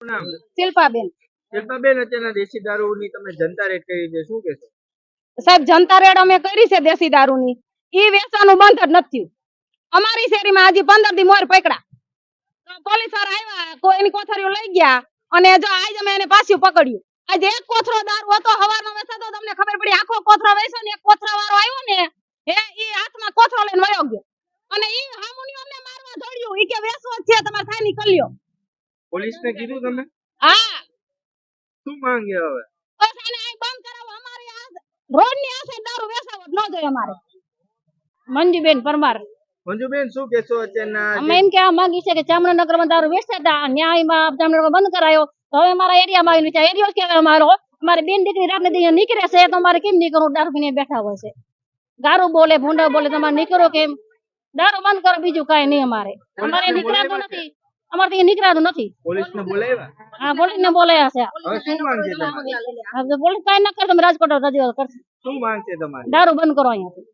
નામ શિલ્પાબેન. શિલ્પાબેન, અત્યારના દેશી દારૂની તમે જનતા રેડ કરી છે, શું કહેશો? સાહેબ, જનતા રેડ અમે કરી છે દેશી દારૂની, ઈ વેચવાનું બંધ જ નથી થયું. અમારી શેરીમાં હજી 15 દી મોર પકડા તો પોલીસ વાળા આવ્યા, કોઈની કોથળીઓ લઈ ગયા અને જો આજ અમે એને પાછું પકડ્યું. આજે એક કોથળો દારૂ હતો, હવારનો વેચાતો, તમને ખબર પડી, આખો કોથળો વેચ્યો ને એક કોથળા વાળો આવ્યો ને ઈ હાથમાં કોથળો લઈને વયો ગયો અને ઈ હામુની અમને મારવા દોડ્યું. ઈ કે વેચવો જ છે, તમારે થાય ની કર્યો. પોલીસને કીધું તમે? હા. શું માંગે હવે? બસ આને આ બંધ કરાવો. અમારી આ રોડની આસે દારૂ વેચાવો જ ન જોઈએ અમારે. મંજુબેન પરમાર. મંજુબેન, શું કહેશો અત્યારના? અમે એમ કહેવા માંગી છે કે ચામરાજનગરમાં દારૂ વેચતા હતા, ન્યાયમાં ચામરાજનગર બંધ કરાયો તો હવે અમારા એરિયામાં આવીને છે, એરિયો કહેવાય અમારો. અમારી બેન દીકરી રાતને દી નીકળે છે તો અમારે કેમ નીકળવું? દારૂ પીને બેઠા હોય છે, ગારું બોલે, ભૂંડા બોલે, તમારે નીકળો કેમ? દારૂ બંધ કરો, બીજું કાંઈ નહીં. અમારે નીકળાતું નથી, અમારે નીકળાતું નથી. પોલીસને બોલાવ્યા? હા, પોલીસને બોલાયા છે. હવે શું માંગ છે તમારી? પોલીસ કાંઈ ન કરે, તમે રાજકોટ રજૂઆત કરશે. શું માંગ છે તમારી? દારૂ બંધ કરો અહીંયાથી.